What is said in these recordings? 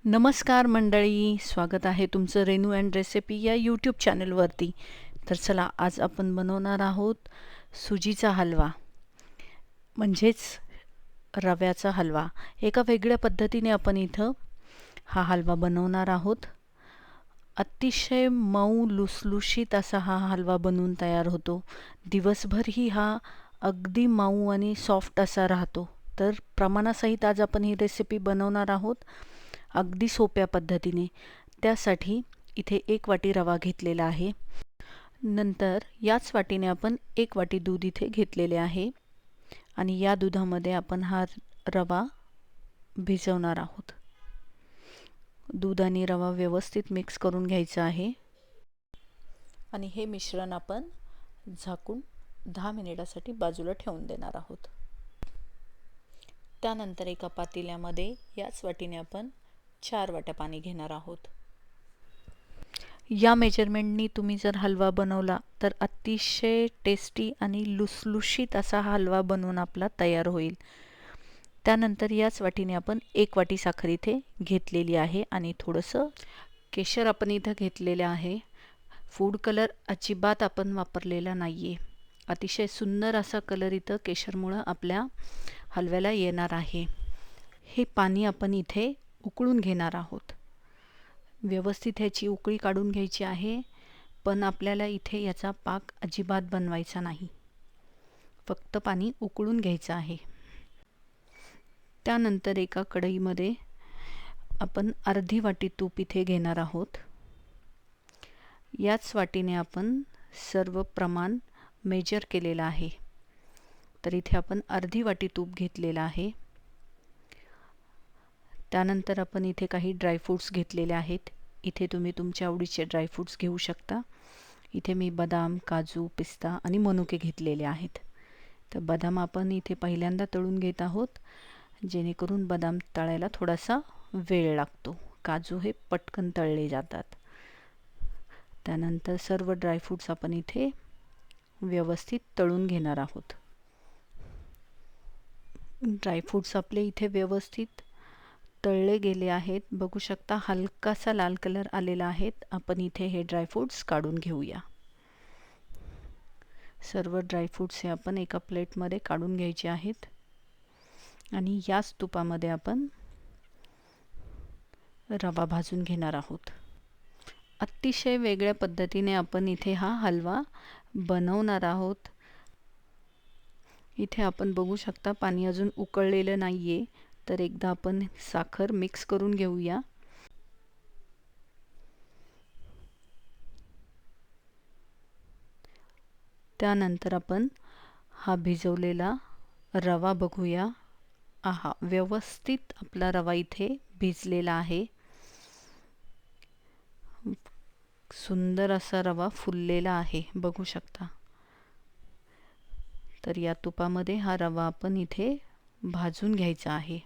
नमस्कार मंडळी, स्वागत आहे तुमचं रेनू अँड रेसिपी या यूट्यूब चॅनलवरती. तर चला, आज आपण बनवणार आहोत सुजीचा हलवा, म्हणजेच रव्याचा हलवा. एका वेगळ्या पद्धतीने आपण इथं हा हलवा बनवणार आहोत. अतिशय मऊ लुसलुशीत असा हा हलवा बनवून तयार होतो. दिवसभरही हा अगदी मऊ आणि सॉफ्ट असा राहतो. तर प्रमाणासहित आज आपण ही रेसिपी बनवणार आहोत, अगदी सोप्या पद्धतीने. त्यासाठी इथे 1 वाटी रवा घेतलेला आहे. नंतर याच वाटीने आपण 1 वाटी दूध इथे घेतलेले आहे आणि या दुधामध्ये आपण हा रवा भिजवणार आहोत. दूध आणि रवा व्यवस्थित मिक्स करून घ्यायचं आहे आणि हे मिश्रण आपण झाकून 10 मिनिटासाठी बाजूला ठेवून देणार आहोत. त्यानंतर एका पातेल्यामध्ये याच वाटीने आपण 4 वाट्या पाणी घेणार आहोत. या मेजरमेंटनी तुम्ही जर हलवा बनवला तर अतिशय टेस्टी आणि लुसलुशीत असा हलवा बनवून आपला तयार होईल. त्यानंतर याच वाटीने आपण 1 वाटी साखर इथे घेतलेली आहे आणि थोडंसं केशर आपण इथं घेतलेलं आहे. फूड कलर अजिबात आपण वापरलेला नाही आहे. अतिशय सुंदर असा कलर इथं केशरमुळं आपल्या हलव्याला येणार आहे. हे पाणी आपण इथे उकळून घेणार आहोत. व्यवस्थित ह्याची उकळी काढून घ्यायची आहे, पण आपल्याला इथे याचा पाक अजिबात बनवायचा नाही, फक्त पाणी उकळून घ्यायचं आहे. त्यानंतर एका कढईमध्ये आपण अर्धी वाटी तूप इथे घेणार आहोत. याच वाटीने आपण सर्व प्रमाण मेजर केलेलं आहे. तर इथे आपण अर्धी वाटी तूप घेतलेलं आहे. त्यानंतर आपण इथे काही ड्रायफ्रूट्स घेतलेले आहेत. इथे तुम्ही तुमच्या आवडीचे ड्रायफ्रूट्स घेऊ शकता. इथे मी बदाम, काजू, पिस्ता आणि मनुके घेतलेले आहेत. तर बदाम आपण इथे पहिल्यांदा तळून घेत आहोत, जेणेकरून बदाम तळायला थोडासा वेळ लागतो. काजू हे पटकन तळले जातात. त्यानंतर सर्व ड्रायफ्रूट्स आपण इथे व्यवस्थित तळून घेणार आहोत. ड्रायफ्रूट्स आपले इथे व्यवस्थित तळले गेले आहेत. बघू शकता हलकासा लाल कलर आलेला आहे. आपण इथे हे ड्रायफ्रूट्स काढून घेऊया. सर्व ड्रायफ्रूट्स हे आपण एका प्लेटमध्ये काढून घ्यायचे आहेत आणि याच तुपामध्ये आपण रवा भाजून घेणार आहोत. अतिशय वेगळ्या पद्धतीने आपण इथे हा हलवा बनवणार आहोत. इथे आपण बघू शकता पाणी अजून उकळलेलं नाहीये, तर एकदा आपण साखर मिक्स करून घेऊया. त्यानंतर आपण हा भिजवलेला रवा बघूया. आहा, व्यवस्थित आपला रवा इथे भिजलेला आहे. सुंदर असा रवा फुललेला आहे, बघू शकता. तर या तुपामध्ये हा रवा आपण इथे भाजून घ्यायचा आहे.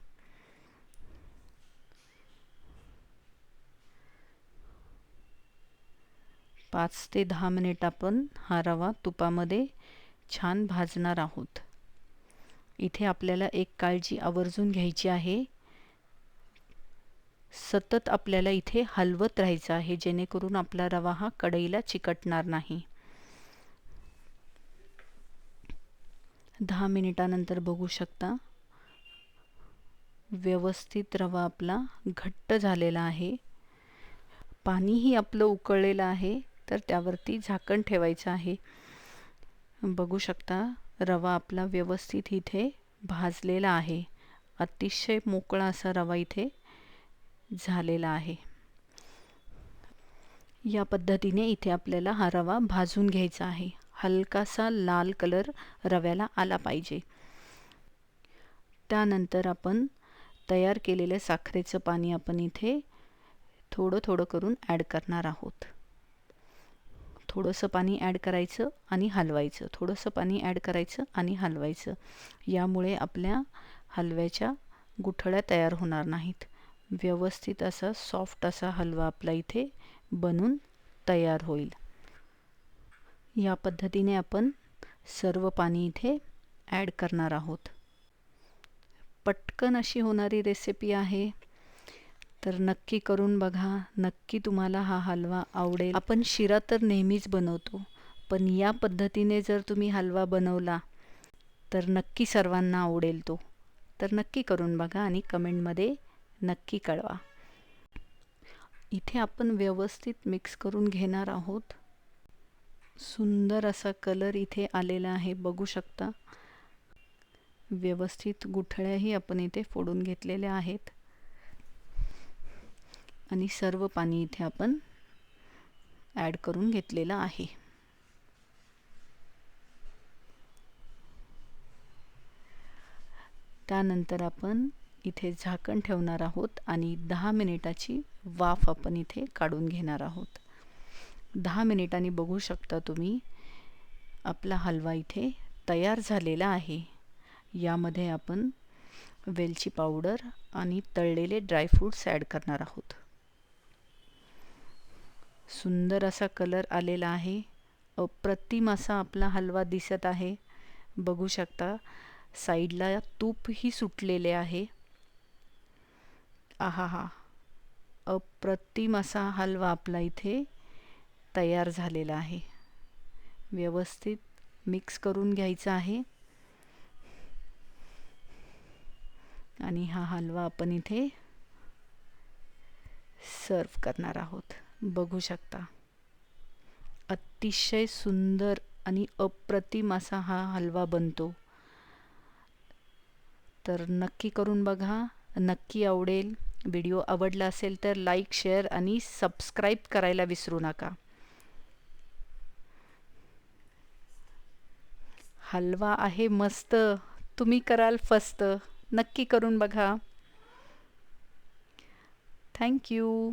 पाच ते 10 मिनिट आपण हा रवा तुपामध्ये छान भाजणार आहोत. इथे आपल्याला एक काळजी आवर्जून घ्यायची आहे. सतत आपल्याला इथे हलवत राहायचं आहे, जेणेकरून आपला रवा हा कढईला चिकटणार नाही. 10 मिनिटानंतर बघू शकता व्यवस्थित रवा आपला घट्ट झालेला आहे. पाणीही आपलं उकळलेलं आहे, तर त्यावरती झाकण ठेवायचं आहे. बघू शकता रवा आपला व्यवस्थित इथे भाजलेला आहे. अतिशय मोकळा असा रवा इथे झालेला आहे. या पद्धतीने इथे आपल्याला हा रवा भाजून घ्यायचा आहे. हलकासा लाल कलर रव्याला आला पाहिजे. त्यानंतर आपण तयार केलेले साखरेचं पाणी आपण इथे थोडं थोडं करून ॲड करणार आहोत. थोडंसं पाणी ॲड करायचं आणि हलवायचं, थोडंसं पाणी ॲड करायचं आणि हलवायचं. यामुळे आपल्या हलव्याच्या गुठळ्या तयार होणार नाहीत. व्यवस्थित असा सॉफ्ट असा हलवा आपला इथे बनून तयार होईल. या पद्धतीने आपण सर्व पाणी इथे ॲड करणार आहोत. पटकन अशी होणारी रेसिपी आहे. तर नक्की करून बघा, नक्की तुम्हाला हा हलवा आवडेल. आपण शिरा तर नेहमीच बनवतो, पण या पद्धतीने जर तुम्ही हलवा बनवला तर नक्की सर्वांना आवडेल तो. तर नक्की करून बघा आणि कमेंटमध्ये नक्की कळवा. इथे आपण व्यवस्थित मिक्स करून घेणार आहोत. सुंदर असा कलर इथे आलेला आहे, बघू शकता. व्यवस्थित गुठळ्याही आपण इथे फोडून घेतलेल्या आहेत आणि सर्व पाणी इथे आपण ॲड करून घेतलेलं आहे. त्यानंतर आपण इथे झाकण ठेवणार आहोत आणि 10 मिनिटाची वाफ आपण इथे काढून घेणार आहोत. 10 मिनिटांनी बघू शकता तुम्ही आपला हलवा इथे तयार झालेला आहे. यामध्ये आपण वेलची पावडर आणि तळलेले ड्रायफ्रूट्स ॲड करणार आहोत. सुंदर असा कलर आलेला आहे. अप्रतिम असा आपला हलवा दिसत आहे, बघू शकता. साईडला तूपही सुटलेले आहे. आहा, अप्रतिम असा हलवा आपला इथे तयार झालेला आहे. व्यवस्थित मिक्स करून घ्यायचा आहे आणि हा हलवा आपण इथे सर्व करणार आहोत. बघू शकता, अतिशय सुंदर आणि अप्रतिम असा हा हलवा बनतो. तर नक्की करून बघा, नक्की आवडेल. व्हिडिओ आवडला असेल तर लाईक, शेअर आणि सबस्क्राईब करायला विसरू नका. हलवा आहे मस्त, तुम्ही कराल फस्त. नक्की करून बघा. Thank you.